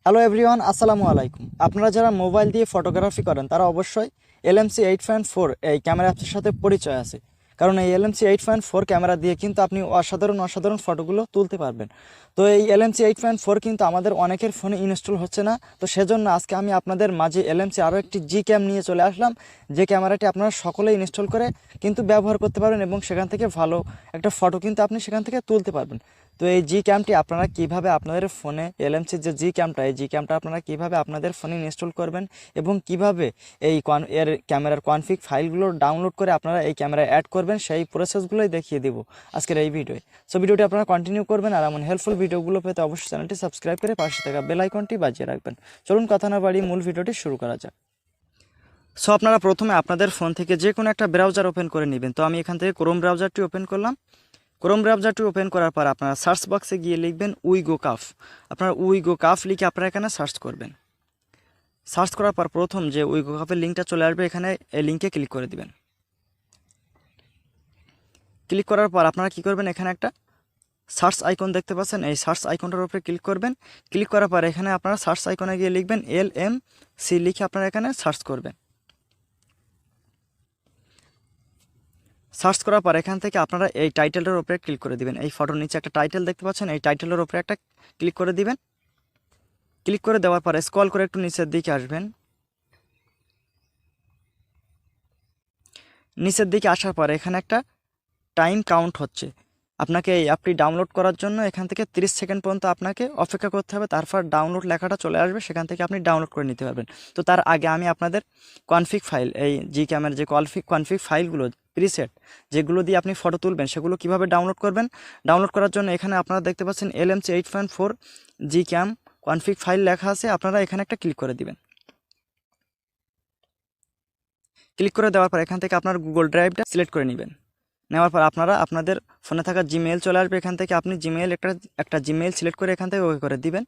Hello everyone, আসসালামু আলাইকুম। আপনারা যারা মোবাইল দিয়ে ফটোগ্রাফি করেন তারা অবশ্যই LMC 8.4 এই ক্যামেরা অ্যাপসের সাথে পরিচয় আছে। কারণ এই LMC 8.4 ক্যামেরা দিয়ে কিন্তু আপনি অসাধারণ ফটোগুলো তুলতে পারবেন। তো এই LMC 8.4 কিন্তু আমাদের অনেকের ফোনে ইনস্টল হচ্ছে না। তো সেজন্য আজকে আমি আপনাদের মাঝে LMC আরও একটি জি ক্যাম নিয়ে চলে আসলাম, যে ক্যামেরাটি আপনারা সকলেই ইনস্টল করে কিন্তু ব্যবহার করতে পারবেন এবং সেখান থেকে ভালো একটা ফটো কিন্তু আপনি সেখান থেকে তুলতে পারবেন। তো এই জি ক্যামটি আপনারা কিভাবে আপনাদের ফোনে LMCর যে জি ক্যামটা, এই জি ক্যামটা আপনারা কিভাবে আপনাদের ফোনে ইনস্টল করবেন এবং কিভাবে এর ক্যামেরার কনফিগ ফাইলগুলো ডাউনলোড করে আপনারা এই ক্যামেরায় অ্যাড করবেন, সেই প্রসেসগুলোই দেখিয়ে দেবো আজকের এই ভিডিওয়ে। সো ভিডিওটি আপনারা কন্টিনিউ করবেন, আর এমন হেল্পফুল ভিডিওগুলো পেতে অবশ্যই চ্যানেলটি সাবস্ক্রাইব করে পাশে থাকা বেল আইকনটি বাজিয়ে রাখবেন। চলুন কথা না বাড়িয়ে মূল ভিডিওটি শুরু করা যাক। সো আপনারা প্রথমে আপনাদের ফোন থেকে যে কোনো একটা ব্রাউজার ওপেন করে নেবেন। তো আমি এখান থেকে ক্রোম ব্রাউজারটি ওপেন করলাম। ক্রোম ব্রাউজারটি ওপেন করার পর আপনারা সার্চ বক্সে গিয়ে লিখবেন উইগো কাফ। আপনারা উইগো কাফ লিখে আপনারা এখানে সার্চ করবেন। সার্চ করার পর প্রথম যে উইগো কাফের লিঙ্কটা চলে আসবে, এখানে এই লিঙ্কে ক্লিক করে দিবেন। ক্লিক করার পর আপনারা কি করবেন, এখানে একটা সার্চ আইকন দেখতে পাচ্ছেন, এই সার্চ আইকনটার উপরে ক্লিক করবেন। ক্লিক করার পর এখানে আপনারা সার্চ আইকনে গিয়ে লিখবেন LMC লিখে আপনারা এখানে সার্চ করবেন। সার্চ করার পর এখান থেকে আপনারা এই টাইটেলের উপরে ক্লিক করে দিবেন। এই ফটোর নিচে একটা টাইটেল দেখতে পাচ্ছেন, এই টাইটেলের উপরে একটা ক্লিক করে দিবেন। ক্লিক করে দেওয়ার পরে স্ক্রল করে একটু নিচের দিকে আসবেন। নিচের দিকে আসার পরে এখানে একটা টাইম কাউন্ট হচ্ছে। আপনাকে এই অ্যাপটি ডাউনলোড করার জন্য এখান থেকে 30 সেকেন্ড পর্যন্ত আপনাকে অপেক্ষা করতে হবে। তারপর ডাউনলোড লেখাটা চলে আসবে, সেখান থেকে আপনি ডাউনলোড করে নিতে পারবেন। তো তার আগে আমি আপনাদের কনফিগ ফাইল, এই জি ক্যামের যে কনফিগ ফাইলগুলো প্রিসেট যেগুলো দিয়ে আপনি ফটো তুলবেন সেগুলো কিভাবে ডাউনলোড করবেন, ডাউনলোড করার জন্য এখানে আপনারা দেখতে পাচ্ছেন LMC 8.4 জি ক্যাম কনফিগ ফাইল লেখা আছে। আপনারা এখানে একটা ক্লিক করে দিবেন। ক্লিক করে দেওয়ার পর এখান থেকে আপনার গুগল ড্রাইভটা সিলেক্ট করে নেবেন। নেওয়ার পর আপনারা আপনাদের ফোনে থাকা জিমেইল চলে আসবে, এখান থেকে আপনি জিমেইল একটা জিমেইল সিলেক্ট করে এখান থেকে ওকে করে দিবেন।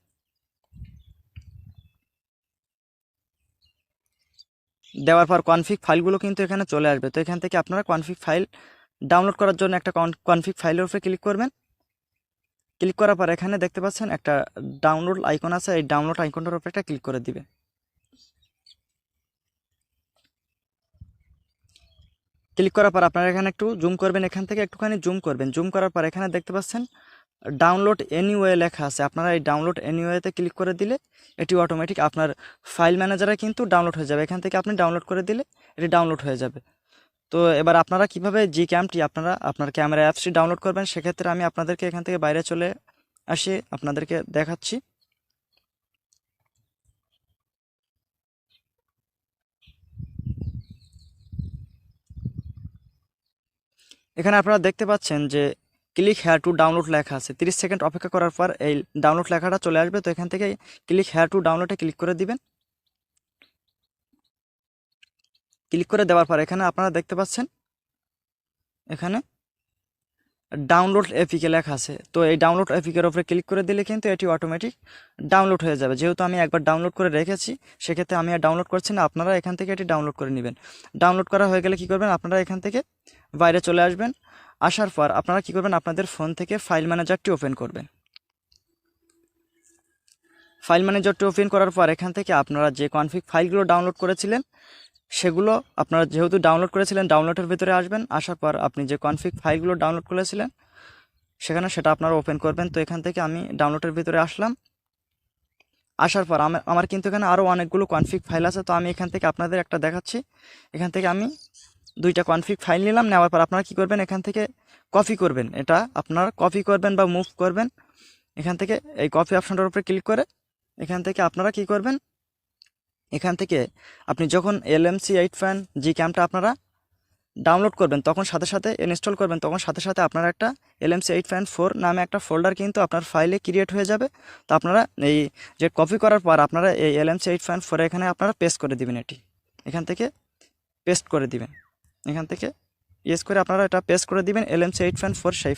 দেওয়ার পর কনফিগ ফাইলগুলো কিন্তু এখানে চলে আসবে। তো এখান থেকে আপনারা কনফিগ ফাইল ডাউনলোড করার জন্য একটা কনফিগ ফাইলের উপরে ক্লিক করবেন। ক্লিক করার পর এখানে দেখতে পাচ্ছেন একটা ডাউনলোড আইকন আছে, এই ডাউনলোড আইকনটার উপরে একটা ক্লিক করে দিবেন। ক্লিক করার পর আপনারা এখানে একটু জুম করবেন, এখান থেকে একটুখানি জুম করবেন। জুম করার পর এখানে দেখতে পাচ্ছেন ডাউনলোড এনিওয়ে লেখা আছে। আপনারা এই ডাউনলোড এনিওয়েতে ক্লিক করে দিলে এটি অটোমেটিক আপনার ফাইল ম্যানেজারে কিন্তু ডাউনলোড হয়ে যাবে। এখান থেকে আপনি ডাউনলোড করে দিলে এটি ডাউনলোড হয়ে যাবে। তো এবার আপনারা কিভাবে জি ক্যামটি আপনার ক্যামেরা অ্যাপসটি ডাউনলোড করবেন, সেক্ষেত্রে আমি আপনাদেরকে এখান থেকে বাইরে চলে আসি আপনাদেরকে দেখাচ্ছি। এখানে আপনারা দেখতে পাচ্ছেন যে ক্লিক হেয়ার টু ডাউনলোড লেখা আছে। 30 সেকেন্ড অপেক্ষা করার পর এই ডাউনলোড লেখাটা চলে আসবে। তো এখান থেকে ক্লিক হেয়ার টু ডাউনলোডে ক্লিক করে দিবেন। ক্লিক করে দেওয়ার পর এখানে আপনারা দেখতে পাচ্ছেন এখানে ডাউনলোড এপিকে লেখা আছে। তো এই ডাউনলোড এপিকের উপরে ক্লিক করে দিলে কিন্তু এটি অটোমেটিক ডাউনলোড হয়ে যাবে। যেহেতু আমি একবার ডাউনলোড করে রেখেছি, সেক্ষেত্রে আমি আর ডাউনলোড করছি না, আপনারা এখান থেকে এটি ডাউনলোড করে নেবেন। ডাউনলোড করা হয়ে গেলে কি করবেন, আপনারা এখান থেকে বাইরে চলে আসবেন। আসার পর আপনারা কি করবেন, আপনাদের ফোন থেকে ফাইল ম্যানেজারটি ওপেন করবেন। ফাইল ম্যানেজারটি ওপেন করার পর এখান থেকে আপনারা যে কনফিগ ফাইলগুলো ডাউনলোড করেছিলেন সেগুলো আপনারা যেহেতু ডাউনলোড করেছিলেন ডাউনলোডের ভিতরে আসবেন। আসার পর আপনি যে কনফিগ ফাইলগুলো ডাউনলোড করেছিলেন সেটা আপনারা ওপেন করবেন। তো এখান থেকে আমি ডাউনলোডের ভিতরে আসলাম। আসার পর আমার কিন্তু এখানে আরও অনেকগুলো কনফিগ ফাইল আছে। তো আমি এখান থেকে আপনাদের একটা দেখাচ্ছি। এখান থেকে আমি 2টা কনফিগ ফাইল নিলাম। নেওয়ার পর আপনারা কি করবেন, এখান থেকে কপি করবেন। এটা আপনারা কপি করবেন বা মুভ করবেন। এখান থেকে এই কপি অপশনটার উপরে ক্লিক করে এখান থেকে আপনারা কি করবেন, এখান থেকে আপনি যখন LMC 8 জি ক্যামটা আপনারা ডাউনলোড করবেন তখন সাথে সাথে ইনস্টল করবেন, তখন সাথে সাথে আপনার একটা LMC 8.4 নামে একটা ফোল্ডার কিন্তু আপনার ফাইলে ক্রিয়েট হয়ে যাবে। তো আপনারা এই যে কপি করার পর আপনারা এই LMC 8.4 এখানে আপনারা পেস্ট করে দিবেন। এটি এখান থেকে পেস্ট করে দিবেন। এখান থেকে ইয়েস করে আপনারা এটা পেস্ট করে দিবেন LMC 8.4 সেই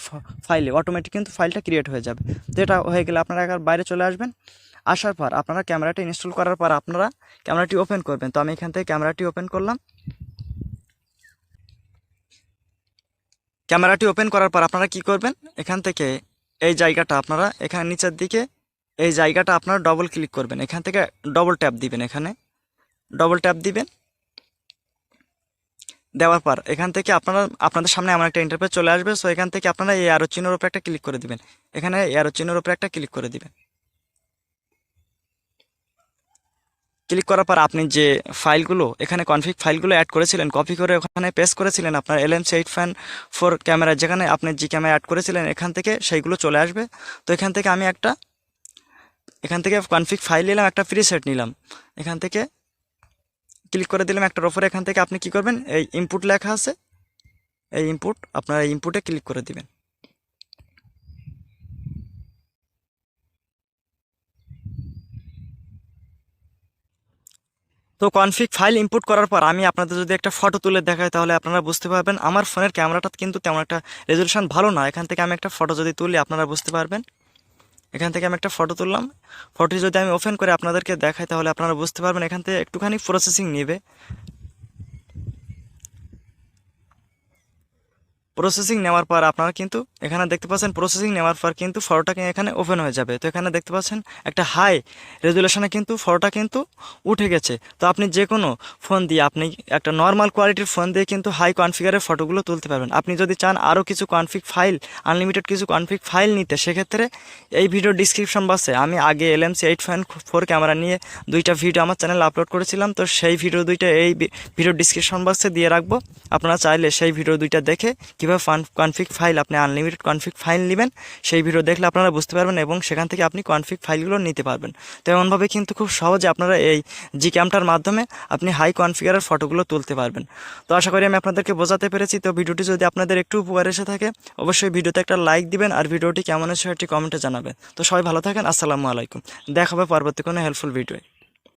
ফাইলে, অটোমেটিক কিন্তু ফাইলটা ক্রিয়েট হয়ে যাবে। তো এটা হয়ে গেলে আপনারা একবার বাইরে চলে আসবেন। আসার পর আপনারা ক্যামেরাটি ইনস্টল করার পর আপনারা ক্যামেরাটি ওপেন করবেন। তো আমি এখান থেকে ক্যামেরাটি ওপেন করলাম। ক্যামেরাটি ওপেন করার পর আপনারা কি করবেন, এখান থেকে এই জায়গাটা আপনারা এখানে নিচের দিকে এই জায়গাটা আপনারা ডবল ক্লিক করবেন, এখান থেকে ডবল ট্যাপ দিবেন, এখানে ডবল ট্যাপ দিবেন। দেওয়ার পর এখান থেকে আপনাদের সামনে এমন একটা ইন্টারফেস চলে আসবে। সো এখান থেকে আপনারা এই অ্যারো চিহ্নের উপরে একটা ক্লিক করে দিবেন, এখানে অ্যারো চিহ্নের উপরে একটা ক্লিক করে দিবেন। ক্লিক করার পর আপনি যে ফাইলগুলো এখানে কনফিগ ফাইলগুলো অ্যাড করেছিলেন, কপি করে ওখানে পেস্ট করেছিলেন আপনার LMC8 Fan 4 ক্যামেরা, যেখানে আপনি যে ক্যামেরা অ্যাড করেছিলেন এখান থেকে সেইগুলো চলে আসবে। তো এখান থেকে আমি এখান থেকে কনফিগ ফাইল নিলাম, একটা প্রিসেট নিলাম, এখান থেকে ক্লিক করে দিলাম একটার ওপরে। এখান থেকে আপনি কি করবেন, এই ইনপুট লেখা আছে, এই ইনপুট আপনারা এই ইনপুটে ক্লিক করে দিবেন। তো কনফিগ ফাইল ইনপুট করার পর আমি আপনাদের যদি একটা ফটো তুলে দেখাই তাহলে আপনারা বুঝতে পারবেন। আমার ফোনের ক্যামেরাটা কিন্তু তেমন একটা রেজলিউশন ভালো না, এখান থেকে আমি একটা ফটো যদি তুলি আপনারা বুঝতে পারবেন। এখান থেকে আমি একটা ফটো তুললাম, ফটোটি যদি আমি ওপেন করে আপনাদেরকে দেখাই তাহলে আপনারা বুঝতে পারবেন। এখান থেকে একটুখানি প্রসেসিং নেবে, প্রসেসিং নেওয়ার পর আপনারা কিন্তু এখানে দেখতে পাচ্ছেন প্রসেসিং নেওয়ার পর কিন্তু ফটোটা এখানে ওপেন হয়ে যাবে। তো এখানে দেখতে পাচ্ছেন একটা হাই রেজুলেশনে কিন্তু ফটোটা কিন্তু উঠে গেছে। তো আপনি যে কোনো ফোন দিয়ে, আপনি একটা নর্মাল কোয়ালিটির ফোন দিয়ে কিন্তু হাই কনফিগারের ফটোগুলো তুলতে পারবেন। আপনি যদি চান আরও কিছু কনফিগ ফাইল, আনলিমিটেড কিছু কনফিগ ফাইল নিতে, সেক্ষেত্রে এই ভিডিও ডিসক্রিপশন বক্সে আমি আগে LMC8 Fan 4 ক্যামেরা নিয়ে 2টা ভিডিও আমার চ্যানেলে আপলোড করেছিলাম। তো সেই ভিডিও 2টা এই ভিডিও ডিসক্রিপশন বক্সে দিয়ে রাখবো। আপনারা চাইলে সেই ভিডিও 2টা দেখে কীভাবে কনফিগ ফাইল, আপনি আনলিমিটেড কনফিগ ফাইল নেবেন, সেই ভিডিও দেখলে আপনারা বুঝতে পারবেন এবং সেখান থেকে আপনি কনফিগ ফাইলগুলো নিতে পারবেন। তো এমনভাবে কিন্তু খুব সহজে আপনারা এই জিক্যামটার মাধ্যমে আপনি হাই কনফিগারের ফটোগুলো তুলতে পারবেন। তো আশা করি আমি আপনাদেরকে বোঝাতে পেরেছি। তো ভিডিওটি যদি আপনাদের একটু উপকার এসে থাকে অবশ্যই ভিডিওতে একটা লাইক দিবেন আর ভিডিওটি কেমন হয়েছে সেটি কমেন্টে জানাবেন। তো সবাই ভালো থাকেন, আসসালামু আলাইকুম। দেখা হবে পরবর্তী কোনো হেল্পফুল ভিডিও।